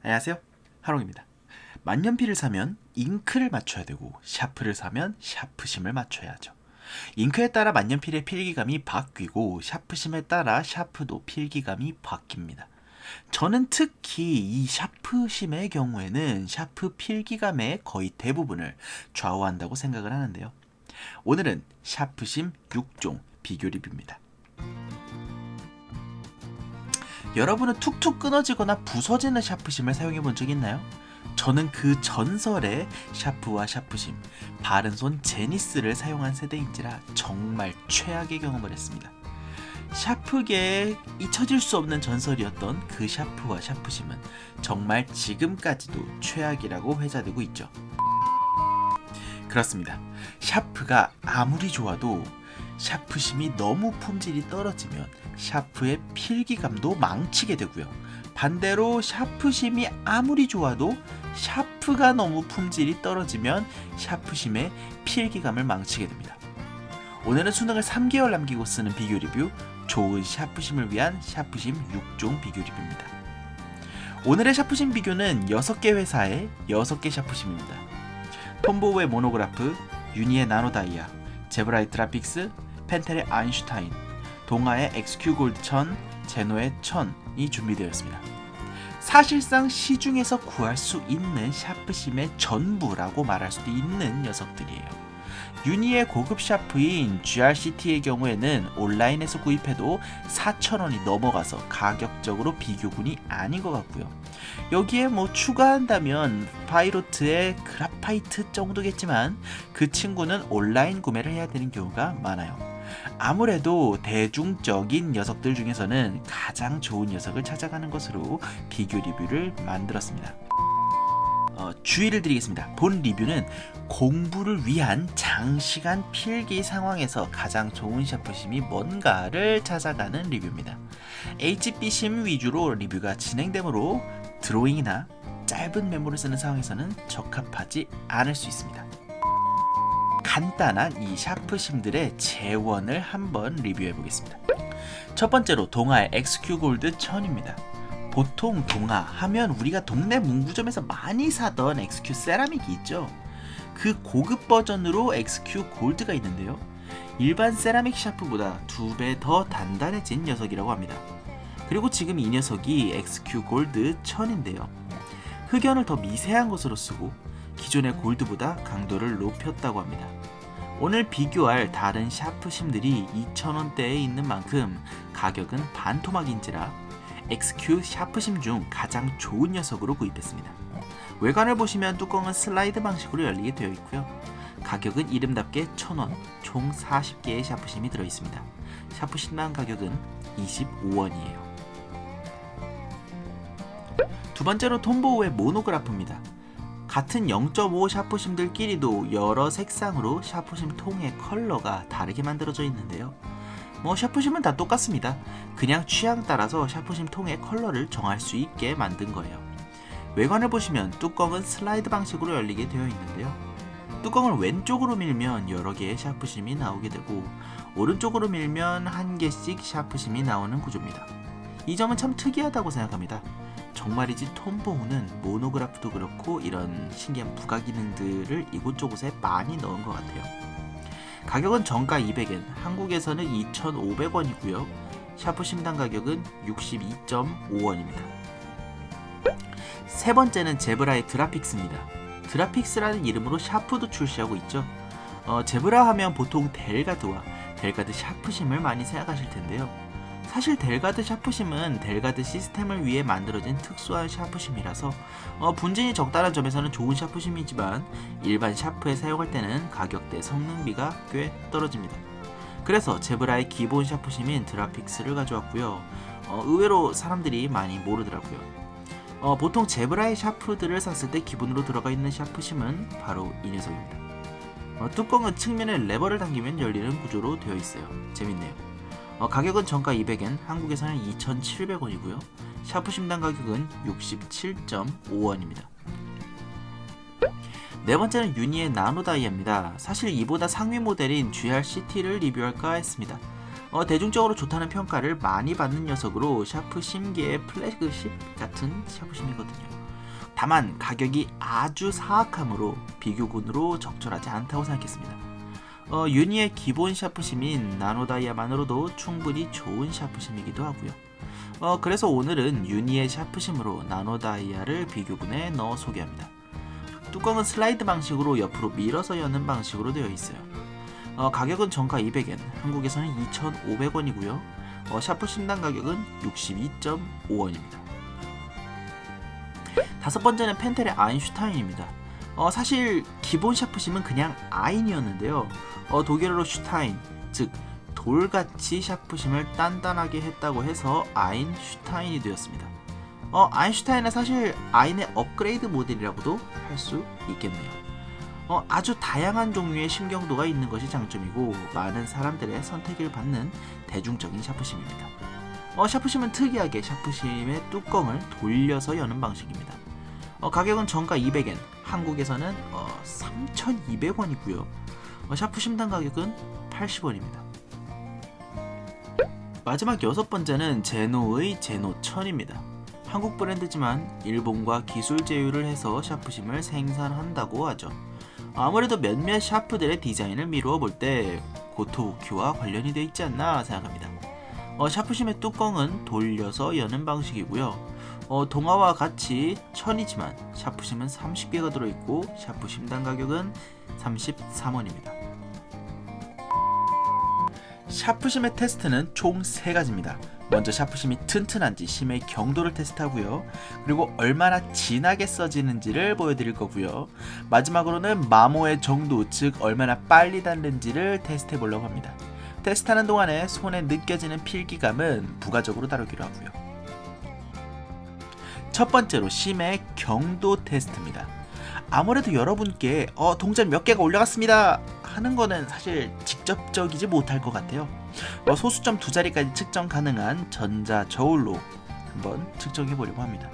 안녕하세요, 하롱입니다. 만년필을 사면 잉크를 맞춰야 되고 샤프를 사면 샤프심을 맞춰야 하죠. 잉크에 따라 만년필의 필기감이 바뀌고 샤프심에 따라 샤프도 필기감이 바뀝니다. 저는 특히 이 샤프심의 경우에는 샤프 필기감의 거의 대부분을 좌우한다고 생각을 하는데요. 오늘은 샤프심 6종 비교 리뷰입니다. 여러분은 툭툭 끊어지거나 부서지는 샤프심을 사용해 본 적 있나요? 저는 그 전설의 샤프와 샤프심, 바른손 제니스를 사용한 세대인지라 정말 최악의 경험을 했습니다. 샤프계에 잊혀질 수 없는 전설이었던 그 샤프와 샤프심은 정말 지금까지도 최악이라고 회자되고 있죠. 그렇습니다. 샤프가 아무리 좋아도 샤프심이 너무 품질이 떨어지면 샤프의 필기감도 망치게 되고요. 반대로 샤프심이 아무리 좋아도 샤프가 너무 품질이 떨어지면 샤프심의 필기감을 망치게 됩니다. 오늘은 수능을 3개월 남기고 쓰는 비교 리뷰, 좋은 샤프심을 위한 샤프심 6종 비교 리뷰입니다. 오늘의 샤프심 비교는 6개 회사의 6개 샤프심입니다. 톰보우의 모노그라프, 유니의 나노다이아, 제브라의 드라픽스, 펜텔의 아인슈타인, 동아의 XQ 골드 1000, 제노의 1000이 준비되었습니다. 사실상 시중에서 구할 수 있는 샤프심의 전부라고 말할 수도 있는 녀석들이에요. 유니의 고급 샤프인 GRCT의 경우에는 온라인에서 구입해도 4,000원이 넘어가서 가격적으로 비교군이 아닌 것 같고요. 여기에 추가한다면 파이로트의 그라파이트 정도겠지만 그 친구는 온라인 구매를 해야 되는 경우가 많아요. 아무래도 대중적인 녀석들 중에서는 가장 좋은 녀석을 찾아가는 것으로 비교 리뷰를 만들었습니다. 주의를 드리겠습니다. 본 리뷰는 공부를 위한 장시간 필기 상황에서 가장 좋은 샤프심이 뭔가를 찾아가는 리뷰입니다. HB심 위주로 리뷰가 진행되므로 드로잉이나 짧은 메모를 쓰는 상황에서는 적합하지 않을 수 있습니다. 간단한 이 샤프심들의 재원을 한번 리뷰해 보겠습니다. 첫 번째로 동아의 XQ 골드 1000입니다. 보통 동아 하면 우리가 동네 문구점에서 많이 사던 XQ 세라믹이 있죠. 그 고급 버전으로 XQ 골드가 있는데요. 일반 세라믹 샤프보다 2배 더 단단해진 녀석이라고 합니다. 그리고 지금 이 녀석이 XQ 골드 1000인데요. 흑연을 더 미세한 것으로 쓰고 기존의 골드보다 강도를 높였다고 합니다. 오늘 비교할 다른 샤프심들이 2,000원대에 있는 만큼 가격은 반토막인지라 XQ 샤프심 중 가장 좋은 녀석으로 구입했습니다. 외관을 보시면 뚜껑은 슬라이드 방식으로 열리게 되어 있고요. 가격은 이름답게 1,000원, 총 40개의 샤프심이 들어있습니다. 샤프심당 가격은 25원이에요. 두 번째로 톰보우의 모노그라프입니다. 같은 0.5 샤프심들끼리도 여러 색상으로 샤프심 통의 컬러가 다르게 만들어져 있는데요. 샤프심은 다 똑같습니다. 그냥 취향 따라서 샤프심 통의 컬러를 정할 수 있게 만든 거예요. 외관을 보시면 뚜껑은 슬라이드 방식으로 열리게 되어 있는데요. 뚜껑을 왼쪽으로 밀면 여러 개의 샤프심이 나오게 되고 오른쪽으로 밀면 한 개씩 샤프심이 나오는 구조입니다. 이 점은 참 특이하다고 생각합니다. 정말이지 톰보우는 모노그래프도 그렇고 이런 신기한 부가 기능들을 이곳저곳에 많이 넣은 것 같아요. 가격은 정가 200엔, 한국에서는 2,500원이고요. 샤프심당 가격은 62.5원입니다. 세 번째는 제브라의 드라픽스입니다. 드라픽스라는 이름으로 샤프도 출시하고 있죠. 제브라 하면 보통 델가드와 델가드 샤프심을 많이 생각하실 텐데요. 사실 델가드 샤프심은 델가드 시스템을 위해 만들어진 특수한 샤프심이라서 분진이 적다는 점에서는 좋은 샤프심이지만 일반 샤프에 사용할 때는 가격대 성능비가 꽤 떨어집니다. 그래서 제브라의 기본 샤프심인 드라픽스를 가져왔고요. 의외로 사람들이 많이 모르더라고요. 보통 제브라의 샤프들을 샀을 때 기본으로 들어가 있는 샤프심은 바로 이 녀석입니다. 뚜껑은 측면에 레버를 당기면 열리는 구조로 되어 있어요. 재밌네요. 가격은 정가 200엔, 한국에서는 2,700원이고요. 샤프심당 가격은 67.5원입니다. 네 번째는 유니의 나노다이아입니다. 사실 이보다 상위 모델인 GRCT를 리뷰할까 했습니다. 대중적으로 좋다는 평가를 많이 받는 녀석으로 샤프심계의 플래그십 같은 샤프심이거든요. 다만 가격이 아주 사악하므로 비교군으로 적절하지 않다고 생각했습니다. 유니의 기본 샤프심인 나노다이아만으로도 충분히 좋은 샤프심이기도 하고요. 그래서 오늘은 유니의 샤프심으로 나노다이아를 비교군에 넣어 소개합니다. 뚜껑은 슬라이드 방식으로 옆으로 밀어서 여는 방식으로 되어 있어요. 가격은 정가 200엔, 한국에서는 2,500원이고요. 샤프심당 가격은 62.5원입니다. 다섯 번째는 펜텔의 아인슈타인입니다. 사실 기본 샤프심은 그냥 아인이었는데요. 독일어로 슈타인, 즉 돌같이 샤프심을 단단하게 했다고 해서 아인슈타인이 되었습니다. 아인슈타인은 사실 아인의 업그레이드 모델이라고도 할 수 있겠네요. 아주 다양한 종류의 심경도가 있는 것이 장점이고 많은 사람들의 선택을 받는 대중적인 샤프심입니다. 샤프심은 특이하게 샤프심의 뚜껑을 돌려서 여는 방식입니다. 가격은 정가 200엔, 한국에서는 3,200원이고요. 샤프심당 가격은 80원입니다. 마지막 여섯 번째는 제노의 제노 1000입니다. 한국 브랜드지만 일본과 기술 제휴를 해서 샤프심을 생산한다고 하죠. 아무래도 몇몇 샤프들의 디자인을 미루어 볼 때 고토우키와 관련이 되어 있지 않나 생각합니다. 샤프심의 뚜껑은 돌려서 여는 방식이고요. 동화와 같이 1000이지만 샤프심은 30개가 들어있고 샤프심당 가격은 33원입니다. 샤프심의 테스트는 총 3가지입니다. 먼저 샤프심이 튼튼한지 심의 경도를 테스트하고요. 그리고 얼마나 진하게 써지는지를 보여드릴 거고요. 마지막으로는 마모의 정도, 즉 얼마나 빨리 닳는지를 테스트해 보려고 합니다. 테스트하는 동안에 손에 느껴지는 필기감은 부가적으로 다루기로 하고요. 첫 번째로 심의 경도 테스트입니다. 아무래도 여러분께 동전 몇 개가 올라갔습니다 하는 거는 사실 직접적이지 못할 것 같아요. 소수점 2자리까지 측정 가능한 전자저울로 한번 측정해 보려고 합니다.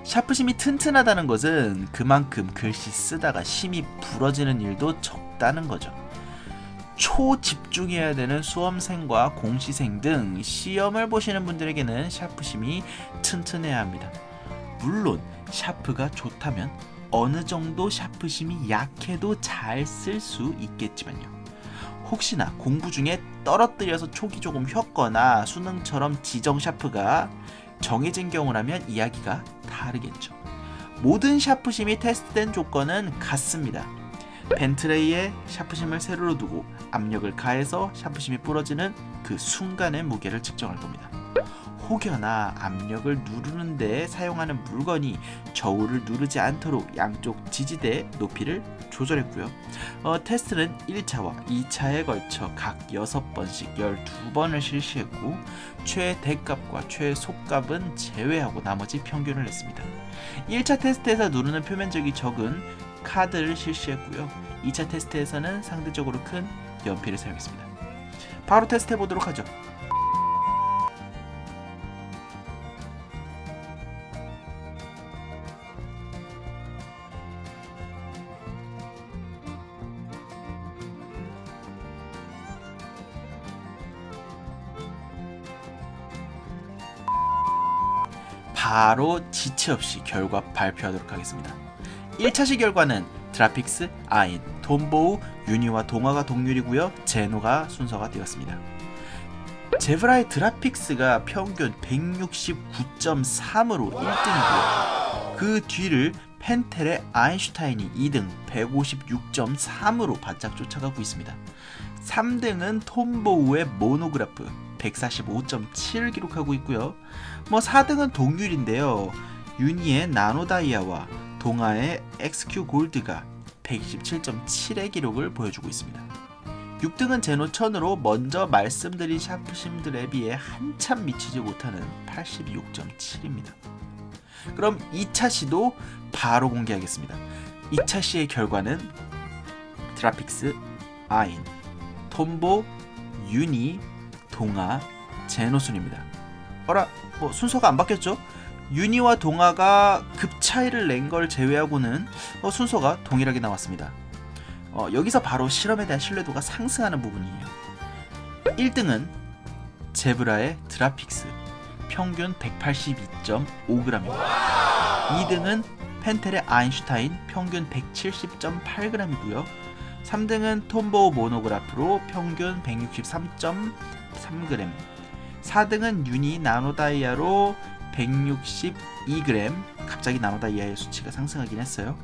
샤프심이 튼튼하다는 것은 그만큼 글씨 쓰다가 심이 부러지는 일도 적다는 거죠. 초집중해야 되는 수험생과 공시생 등 시험을 보시는 분들에게는 샤프심이 튼튼해야 합니다. 물론 샤프가 좋다면 어느 정도 샤프심이 약해도 잘 쓸 수 있겠지만요. 혹시나 공부 중에 떨어뜨려서 촉이 조금 휘었거나 수능처럼 지정 샤프가 정해진 경우라면 이야기가 다르겠죠. 모든 샤프심이 테스트된 조건은 같습니다. 펜트레이에 샤프심을 세로로 두고 압력을 가해서 샤프심이 부러지는 그 순간의 무게를 측정할 겁니다. 혹여나 압력을 누르는 데 사용하는 물건이 저울을 누르지 않도록 양쪽 지지대 높이를 조절했고요. 테스트는 1차와 2차에 걸쳐 각 6번씩 12번을 실시했고 최대값과 최소값은 제외하고 나머지 평균을 냈습니다. 1차 테스트에서 누르는 표면적이 적은 카드를 실시했고요. 2차 테스트에서는 상대적으로 큰 연필을 사용했습니다. 바로 테스트 해보도록 하죠. 바로 지체 없이 결과 발표하도록 하겠습니다. 1차시 결과는 드라픽스, 아인, 톰보우, 유니와 동화가 동률이고요. 제노가 순서가 되었습니다. 제브라의 드라픽스가 평균 169.3으로 1등이고요. 그 뒤를 펜텔의 아인슈타인이 2등 156.3으로 바짝 쫓아가고 있습니다. 3등은 톰보우의 모노그래프 145.7을 기록하고 있고요. 4등은 동률인데요. 유니의 나노다이아와 동아의 XQ 골드가 127.7의 기록을 보여주고 있습니다. 6등은 제노 1000으로 먼저 말씀드린 샤프심들에 비해 한참 미치지 못하는 86.7입니다. 그럼 2차 시도 바로 공개하겠습니다. 2차 시의 결과는 드라픽스, 아인, 톰보, 유니, 동아, 제노 순입니다. 순서가 안 바뀌었죠? 유니와 동아가 급 차이를 낸 걸 제외하고는 순서가 동일하게 나왔습니다. 여기서 바로 실험에 대한 신뢰도가 상승하는 부분이에요. 1등은 제브라의 드라픽스 평균 182.5g입니다. 2등은 펜텔의 아인슈타인 평균 170.8g이고요. 3등은 톰보우 모노그라프로 평균 163.3g, 4등은 유니 나노다이아로 162g, 갑자기 나노다이아의 수치가 상승하긴 했어요.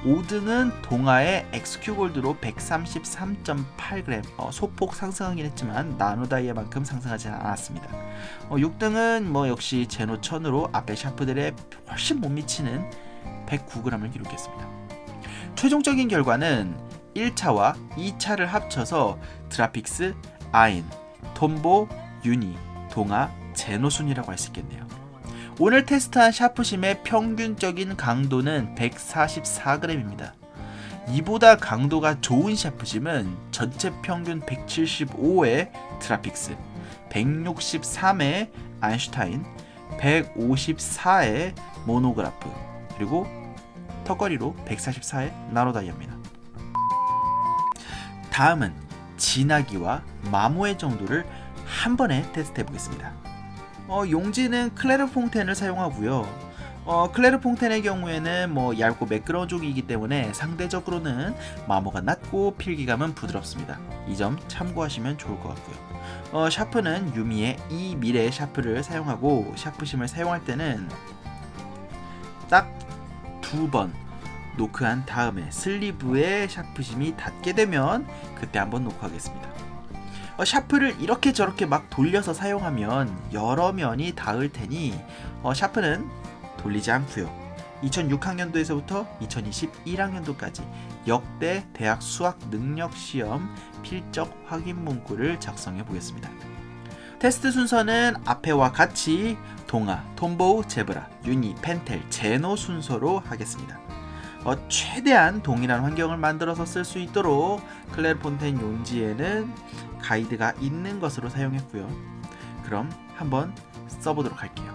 5등은 동아의 XQ 골드로 133.8g, 소폭 상승하긴 했지만 나노다이아만큼 상승하지 않았습니다. 6등은 역시 제노 1000으로 앞에 샤프들에 훨씬 못 미치는 109g을 기록했습니다. 최종적인 결과는 1차와 2차를 합쳐서 드라픽스, 아인, 톰보, 유니, 동아, 제노 순이라고 할 수 있겠네요. 오늘 테스트한 샤프심의 평균적인 강도는 144g입니다. 이보다 강도가 좋은 샤프심은 전체 평균 175의 드라픽스, 163의 아인슈타인, 154의 모노그라프, 그리고 턱걸이로 144의 나노다이아입니다. 다음은 진하기와 마모의 정도를 한 번에 테스트해 보겠습니다. 용지는 클레르 퐁텐을 사용하고요. 클레르 퐁텐의 경우에는 얇고 매끄러운 종이기 때문에 상대적으로는 마모가 낮고 필기감은 부드럽습니다. 이 점 참고하시면 좋을 것 같고요. 샤프는 유미의 이 미래 샤프를 사용하고 샤프심을 사용할 때는 딱 2번 노크한 다음에 슬리브에 샤프심이 닿게 되면 그때 한번 노크하겠습니다. 샤프를 이렇게 저렇게 막 돌려서 사용하면 여러 면이 닿을 테니 샤프는 돌리지 않고요. 2006학년도에서부터 2021학년도까지 역대 대학 수학 능력 시험 필적 확인 문구를 작성해 보겠습니다. 테스트 순서는 앞에와 같이 동아, 톰보우, 제브라, 유니, 펜텔, 제노 순서로 하겠습니다. 최대한 동일한 환경을 만들어서 쓸 수 있도록 클레르 폰텐 용지에는 가이드가 있는 것으로 사용했고요. 그럼 한번 써보도록 할게요.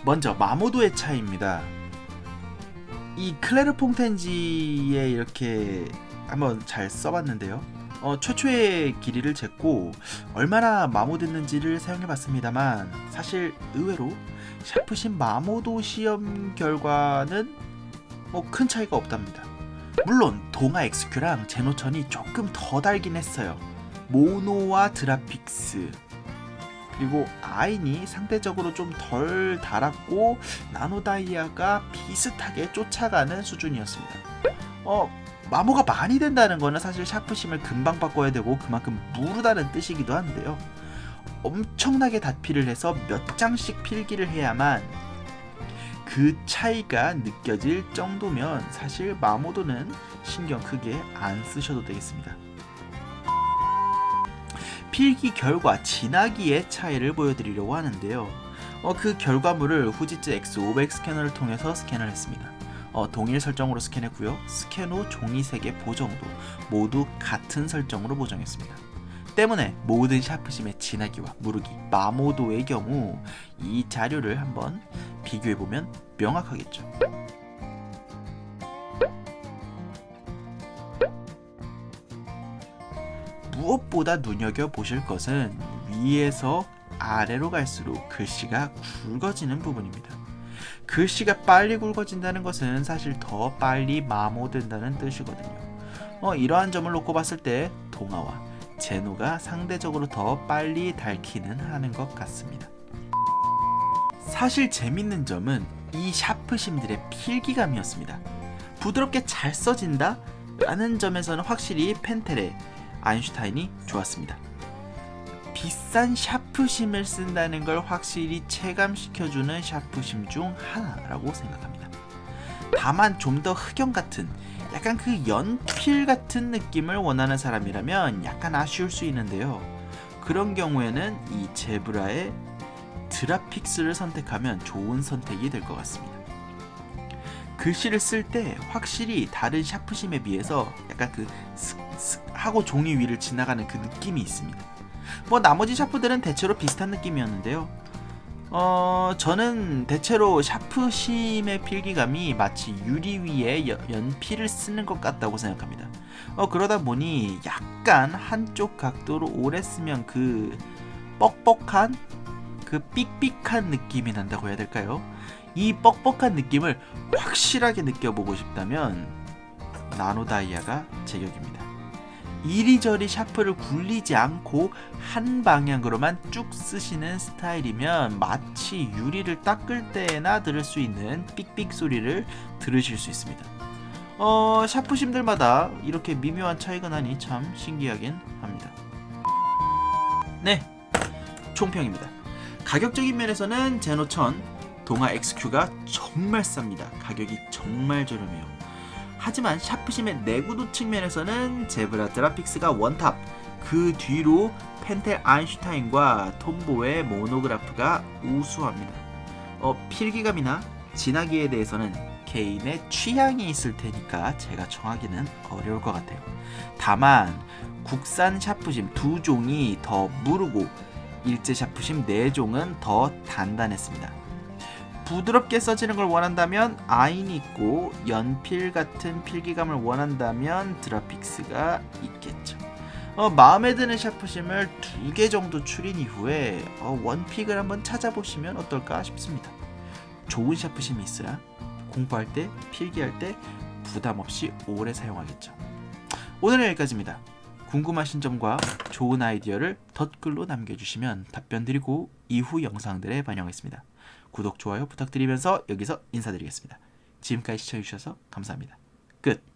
먼저 마모도의 차이입니다. 이 클레르 퐁텐지에 이렇게 한번 잘 써봤는데요. 최초의 길이를 쟀고 얼마나 마모됐는지를 사용해봤습니다만 사실 의외로 샤프심 마모도 시험 결과는 큰 차이가 없답니다. 물론 동아 XQ랑 제노천이 조금 더 달긴 했어요. 모노와 드라픽스 그리고 아인이 상대적으로 좀 덜 달았고 나노다이아가 비슷하게 쫓아가는 수준이었습니다. 마모가 많이 된다는 거는 사실 샤프심을 금방 바꿔야 되고 그만큼 무르다는 뜻이기도 한데요. 엄청나게 닷필을 해서 몇 장씩 필기를 해야만 그 차이가 느껴질 정도면 사실 마모도는 신경 크게 안 쓰셔도 되겠습니다. 필기 결과 진하기의 차이를 보여드리려고 하는데요. 그 결과물을 후지츠 X500 스캐너를 통해서 스캔을 했습니다. 동일 설정으로 스캔했고요. 스캔 후 종이 3개 보정도 모두 같은 설정으로 보정했습니다. 때문에 모든 샤프심의 진하기와 무르기, 마모도의 경우 이 자료를 한번 비교해보면 명확하겠죠. 무엇보다 눈여겨보실 것은 위에서 아래로 갈수록 글씨가 굵어지는 부분입니다. 글씨가 빨리 굵어진다는 것은 사실 더 빨리 마모된다는 뜻이거든요. 이러한 점을 놓고 봤을 때 동아와 제노가 상대적으로 더 빨리 닳기는 하는 것 같습니다. 사실 재밌는 점은 이 샤프심들의 필기감이었습니다. 부드럽게 잘 써진다? 라는 점에서는 확실히 펜텔의 아인슈타인이 좋았습니다. 비싼 샤프심을 쓴다는 걸 확실히 체감시켜주는 샤프심 중 하나라고 생각합니다. 다만 좀 더 흑연 같은 약간 그 연필 같은 느낌을 원하는 사람이라면 약간 아쉬울 수 있는데요. 그런 경우에는 이 제브라의 드라픽스를 선택하면 좋은 선택이 될 것 같습니다. 글씨를 쓸 때 확실히 다른 샤프심에 비해서 약간 그 슥슥 하고 종이 위를 지나가는 그 느낌이 있습니다. 나머지 샤프들은 대체로 비슷한 느낌이었는데요. 저는 대체로 샤프심의 필기감이 마치 유리 위에 연필을 쓰는 것 같다고 생각합니다. 그러다 보니 약간 한쪽 각도로 오래 쓰면 그 뻑뻑한 그 삑삑한 느낌이 난다고 해야 될까요? 이 뻑뻑한 느낌을 확실하게 느껴보고 싶다면 나노다이아가 제격입니다. 이리저리 샤프를 굴리지 않고 한 방향으로만 쭉 쓰시는 스타일이면 마치 유리를 닦을 때나 들을 수 있는 삑삑 소리를 들으실 수 있습니다. 샤프심들마다 이렇게 미묘한 차이가 나니 참 신기하긴 합니다. 네, 총평입니다. 가격적인 면에서는 제노 1000 동아 XQ가 정말 쌉니다. 가격이 정말 저렴해요. 하지만 샤프심의 내구도 측면에서는 제브라 드라픽스가 원탑, 그 뒤로 펜텔 아인슈타인과 톰보의 모노그라프가 우수합니다. 필기감이나 진하기에 대해서는 개인의 취향이 있을 테니까 제가 정하기는 어려울 것 같아요. 다만 국산 샤프심 2종이 더 무르고 일제 샤프심 4종은 더 단단했습니다. 부드럽게 써지는 걸 원한다면 아인이 있고 연필 같은 필기감을 원한다면 드라픽스가 있겠죠. 마음에 드는 샤프심을 2개 정도 추린 이후에 원픽을 한번 찾아보시면 어떨까 싶습니다. 좋은 샤프심이 있어야 공부할 때, 필기할 때 부담 없이 오래 사용하겠죠. 오늘은 여기까지입니다. 궁금하신 점과 좋은 아이디어를 댓글로 남겨주시면 답변 드리고 이후 영상들에 반영하겠습니다. 구독, 좋아요 부탁드리면서 여기서 인사드리겠습니다. 지금까지 시청해주셔서 감사합니다. 끝!